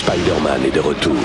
Spider-Man est de retour.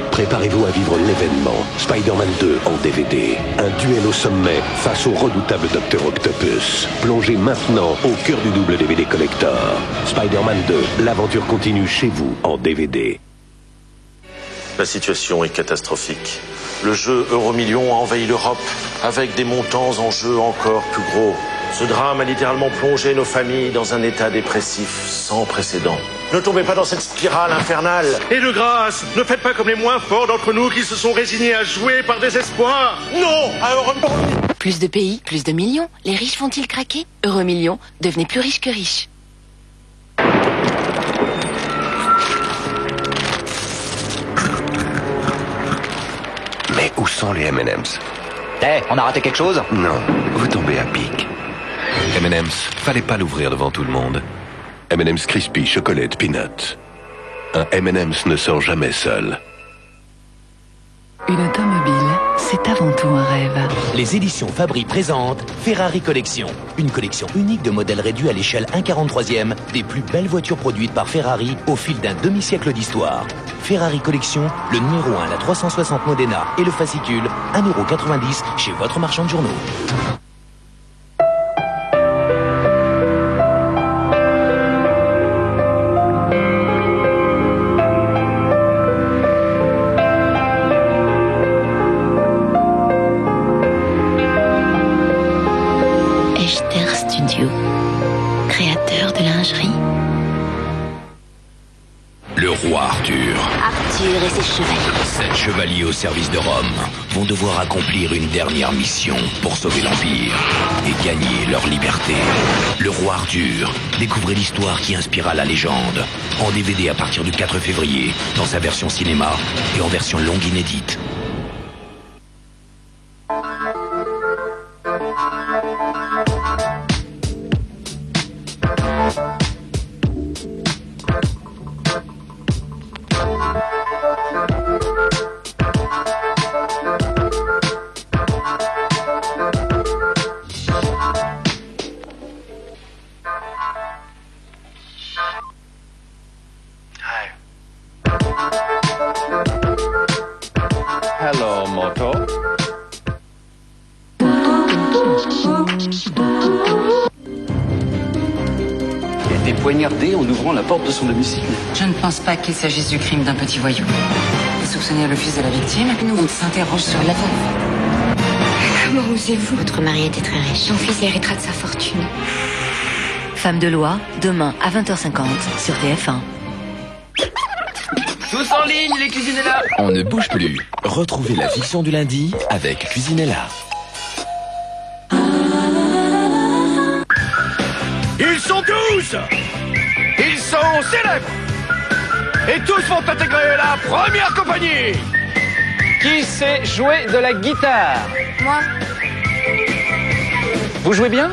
Préparez-vous à vivre l'événement Spider-Man 2 en DVD. Un duel au sommet face au redoutable Dr. Octopus. Plongez maintenant au cœur du double DVD collector. Spider-Man 2, l'aventure continue chez vous en DVD. La situation est catastrophique. Le jeu Euromillions a envahi l'Europe avec des montants en jeu encore plus gros. Ce drame a littéralement plongé nos familles dans un état dépressif sans précédent. Ne tombez pas dans cette spirale infernale. Et de grâce, ne faites pas comme les moins forts d'entre nous qui se sont résignés à jouer par désespoir. Non, à Euromillions. Plus de pays, plus de millions. Les riches vont-ils craquer? Euromillions, devenez plus riches que riches. Mais où sont les M&M's? On a raté quelque chose? Non, vous tombez à pic. M&M's, fallait pas l'ouvrir devant tout le monde. M&M's Crispy, chocolate, peanut. Un M&M's ne sort jamais seul. Une automobile, c'est avant tout un rêve. Les éditions Fabry présentent Ferrari Collection. Une collection unique de modèles réduits à l'échelle 1/43e des plus belles voitures produites par Ferrari au fil d'un demi-siècle d'histoire. Ferrari Collection, le numéro 1, la 360 Modena et le fascicule, 1,90 € chez votre marchand de journaux. Créateur de lingerie. Le roi Arthur. Arthur et ses chevaliers. 7 chevaliers au service de Rome vont devoir accomplir une dernière mission pour sauver l'Empire et gagner leur liberté. Le roi Arthur. Découvrez l'histoire qui inspira la légende. En DVD à partir du 4 février, dans sa version cinéma et en version longue inédite. Hello, Moto. Il a été poignardé en ouvrant la porte de son domicile. Je ne pense pas qu'il s'agisse du crime d'un petit voyou. Vous soupçonnez le fils de la victime? Nous, on s'interroge sur la veuve. Comment osez-vous? Votre mari était très riche. Son fils héritera de sa fortune. Femme de loi, demain à 20h50 sur TF1. Tous en ligne, les Cuisinella. On ne bouge plus. Retrouvez la fiction du lundi avec Cuisinella. Ils sont 12. Ils sont célèbres. Et tous vont intégrer la première compagnie. Qui sait jouer de la guitare? Moi. Vous jouez bien?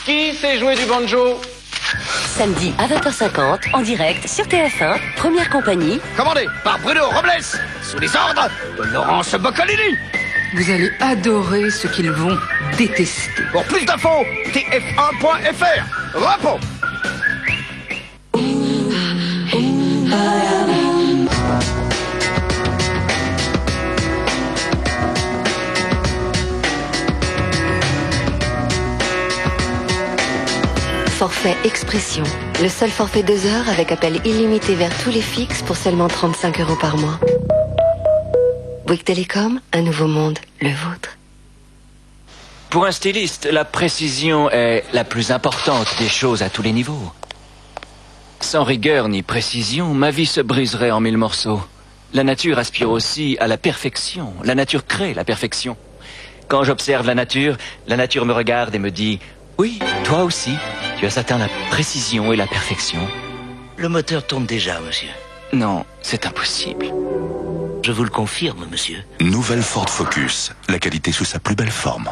Qui sait jouer du banjo? Samedi à 20h50 en direct sur TF1, première compagnie. Commandé par Bruno Robles sous les ordres de Laurence Boccolini. Vous allez adorer ce qu'ils vont détester. Pour plus d'infos, tf1.fr. Repos. Forfait Expression. Le seul forfait 2 heures avec appel illimité vers tous les fixes pour seulement 35 € par mois. Bouygues Télécom, un nouveau monde, le vôtre. Pour un styliste, la précision est la plus importante des choses à tous les niveaux. Sans rigueur ni précision, ma vie se briserait en 1000 morceaux. La nature aspire aussi à la perfection. La nature crée la perfection. Quand j'observe la nature me regarde et me dit « Oui, toi aussi, tu as atteint la précision et la perfection. » Le moteur tourne déjà, monsieur. Non, c'est impossible. Je vous le confirme, monsieur. Nouvelle Ford Focus. La qualité sous sa plus belle forme.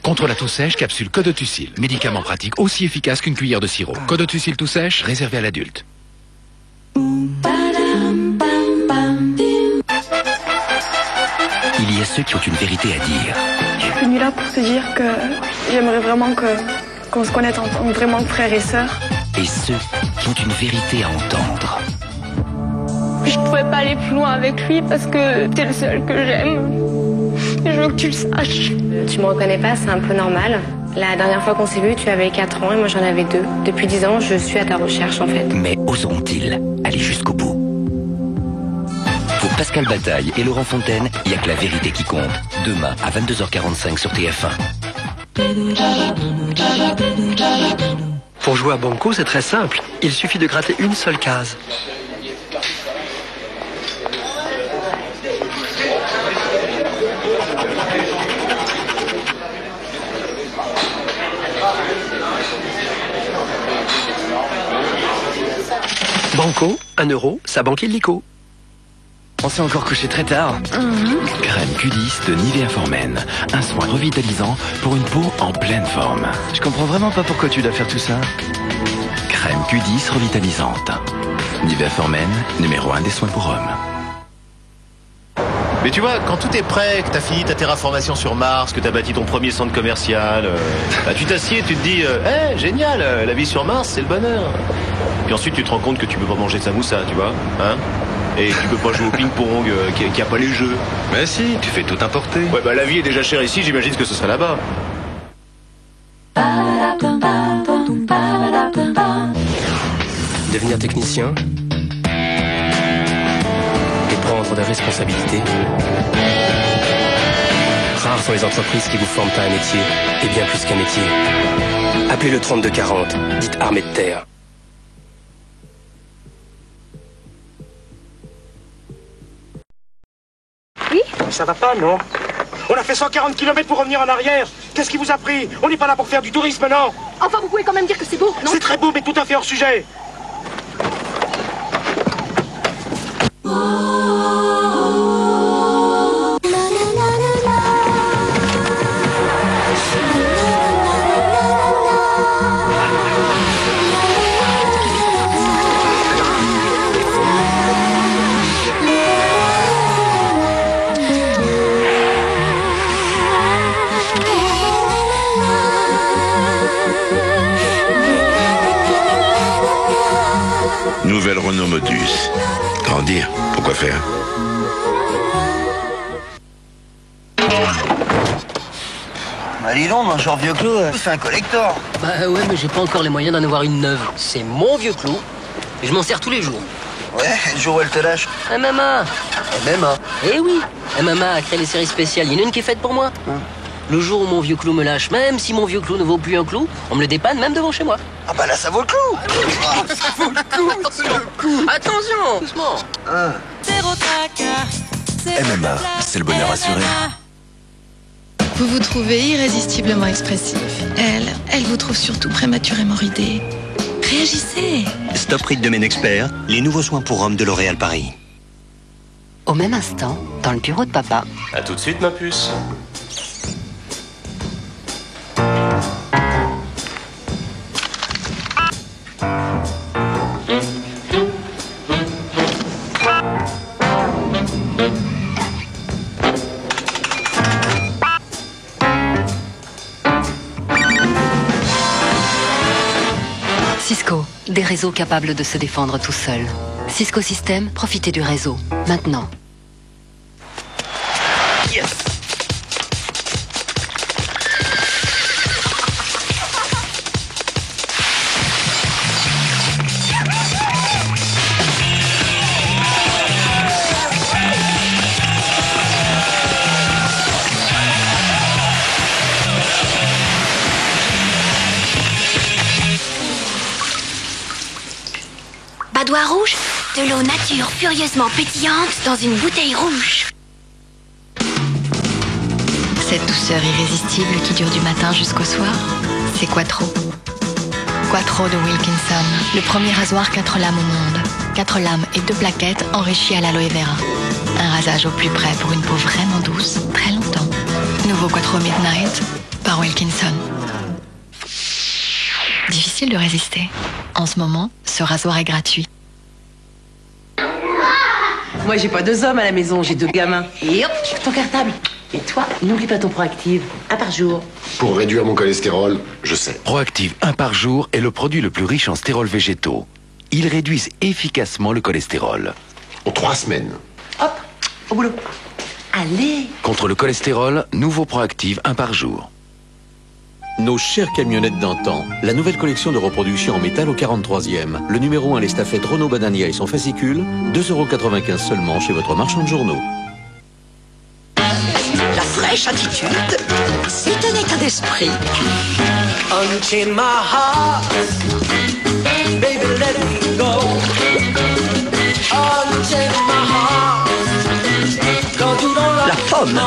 Contre la toux sèche, capsule Codotucil. Médicament pratique aussi efficace qu'une cuillère de sirop. Codotucil toux sèche, réservé à l'adulte. Il y a ceux qui ont une vérité à dire. Je suis venue là pour te dire que j'aimerais vraiment qu'on se connaisse en tant que vraiment frères et sœurs. et ceux qui ont une vérité à entendre. Je pouvais pas aller plus loin avec lui parce que t'es le seul que j'aime. Et je veux que tu le saches. Tu me reconnais pas, c'est un peu normal. La dernière fois qu'on s'est vu, tu avais 4 ans et moi j'en avais 2. Depuis 10 ans, je suis à ta recherche en fait. Mais oseront-ils aller jusqu'au bout? Pour Pascal Bataille et Laurent Fontaine, il n'y a que la vérité qui compte. Demain à 22h45 sur TF1. Pour jouer à Banco, c'est très simple. Il suffit de gratter une seule case. Banco, 1 euro, ça banque illico. On s'est encore couché très tard. Crème Q10 de Nivea Formen. Un soin revitalisant pour une peau en pleine forme. Je comprends vraiment pas pourquoi tu dois faire tout ça. Crème Q10 revitalisante. Nivea Formen, numéro 1 des soins pour hommes. Mais tu vois, quand tout est prêt, que t'as fini ta terraformation sur Mars, que t'as bâti ton premier centre commercial, bah, tu t'assieds, tu te dis, génial, la vie sur Mars, c'est le bonheur. Puis ensuite, tu te rends compte que tu peux pas manger de samoussa, tu vois, hein? Et tu peux pas jouer au ping-pong, qui a pas les jeux. Mais si, tu fais tout importer. Ouais, bah la vie est déjà chère ici, j'imagine que ce sera là-bas. Devenir technicien et prendre des responsabilités. Rares sont les entreprises qui vous forment à un métier, et bien plus qu'un métier. Appelez le 3240, dites armée de terre. Oui ? Ça va pas, non ? On a fait 140 km pour revenir en arrière. Qu'est-ce qui vous a pris ? On n'est pas là pour faire du tourisme, non ? Enfin, vous pouvez quand même dire que c'est beau, non ? C'est très beau, mais tout à fait hors sujet. Nouvelle Renault Modus. Grandir, pourquoi faire? Bah dis donc, mon genre vieux clou, c'est un collector. Bah ouais, mais j'ai pas encore les moyens d'en avoir une neuve. C'est mon vieux clou, et je m'en sers tous les jours. Ouais, le jour où elle te lâche. MMA. MMA. Eh oui, MMA a créé les séries spéciales. Il y en a une qui est faite pour moi. Le jour où mon vieux clou me lâche, même si mon vieux clou ne vaut plus un clou, on me le dépanne même devant chez moi. Ah bah là, ça vaut le clou. Ça vaut le coup, c'est le coup. Attention, doucement. MMA, c'est le bonheur assuré. Vous vous trouvez irrésistiblement expressif. Elle vous trouve surtout prématurément ridé. Réagissez. Stop Ride de Ménexpert, les nouveaux soins pour hommes de L'Oréal Paris. Au même instant, dans le bureau de papa. À tout de suite, ma puce. Cisco, des réseaux capables de se défendre tout seuls. Cisco System, profitez du réseau, maintenant. Yes. Badois rouge, de l'eau nature furieusement pétillante dans une bouteille rouge. Cette douceur irrésistible qui dure du matin jusqu'au soir, c'est Quattro. Quattro de Wilkinson, le premier rasoir 4 lames au monde. 4 lames et 2 plaquettes enrichies à l'aloe vera. Un rasage au plus près pour une peau vraiment douce, très longtemps. Nouveau Quattro Midnight par Wilkinson. Difficile de résister. En ce moment, ce rasoir est gratuit. Moi, j'ai pas 2 hommes à la maison, j'ai 2 gamins. Et hop, ton cartable. Et toi, n'oublie pas ton Proactive. 1 par jour. Pour réduire mon cholestérol, je sais. Proactive 1 par jour est le produit le plus riche en stérols végétaux. Ils réduisent efficacement le cholestérol. En 3 semaines. Hop, au boulot. Allez. Contre le cholestérol, nouveau Proactive 1 par jour. Nos chères camionnettes d'antan, la nouvelle collection de reproduction en métal au 43e. Le numéro 1, l'estafette Renault Badania et son fascicule, 2,95 € seulement chez votre marchand de journaux. La fraîche attitude, c'est un état d'esprit. Unchain my heart, baby let me go. Unchain my heart, quand tu dans la pomme,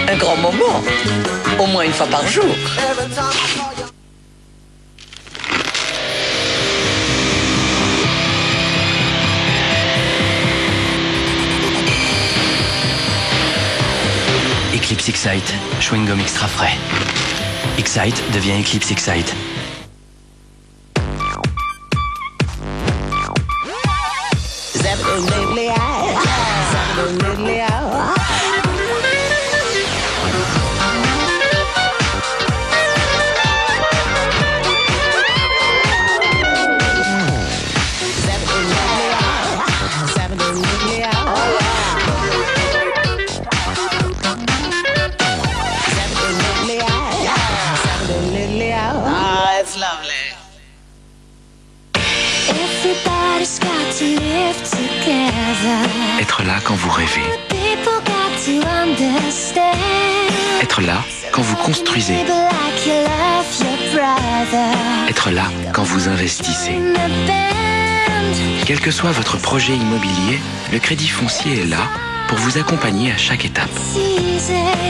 un grand moment, au moins 1 fois par jour. Eclipse Excite, chewing-gum extra frais. Excite devient Eclipse Excite. Être là quand vous rêvez. Être là quand vous construisez. Être là quand vous investissez. Quel que soit votre projet immobilier, le Crédit Foncier est là pour vous accompagner à chaque étape.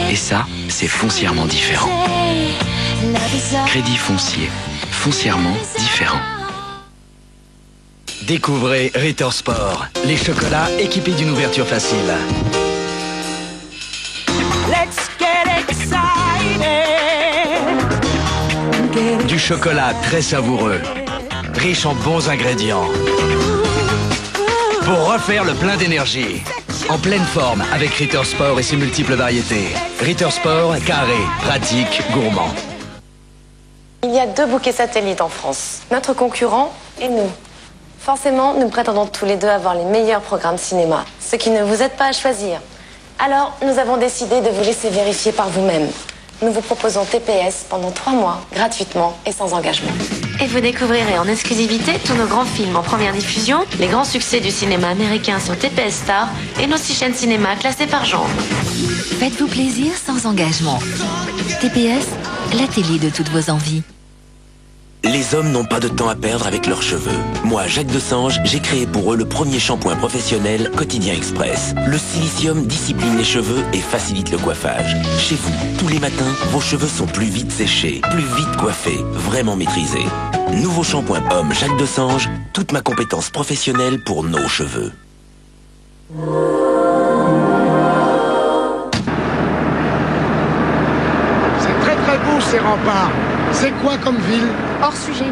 Et ça, c'est foncièrement différent. Crédit Foncier, foncièrement différent. Découvrez Ritter Sport, les chocolats équipés d'une ouverture facile. Let's get excited. Du chocolat très savoureux, riche en bons ingrédients. Pour refaire le plein d'énergie. En pleine forme avec Ritter Sport et ses multiples variétés. Ritter Sport, carré, pratique, gourmand. Il y a 2 bouquets satellites en France, notre concurrent et nous. Forcément, nous prétendons tous les deux avoir les meilleurs programmes cinéma, ce qui ne vous aide pas à choisir. Alors, nous avons décidé de vous laisser vérifier par vous-même. Nous vous proposons TPS pendant 3 mois, gratuitement et sans engagement. Et vous découvrirez en exclusivité tous nos grands films en première diffusion, les grands succès du cinéma américain sur TPS Star et nos 6 chaînes cinéma classées par genre. Faites-vous plaisir sans engagement. TPS, la télé de toutes vos envies. Les hommes n'ont pas de temps à perdre avec leurs cheveux. Moi, Jacques Desange, j'ai créé pour eux le premier shampoing professionnel Quotidien Express. Le silicium discipline les cheveux et facilite le coiffage. Chez vous, tous les matins, vos cheveux sont plus vite séchés, plus vite coiffés, vraiment maîtrisés. Nouveau shampoing homme Jacques Desange, toute ma compétence professionnelle pour nos cheveux. C'est très très beau ces remparts. C'est quoi comme ville? Hors sujet.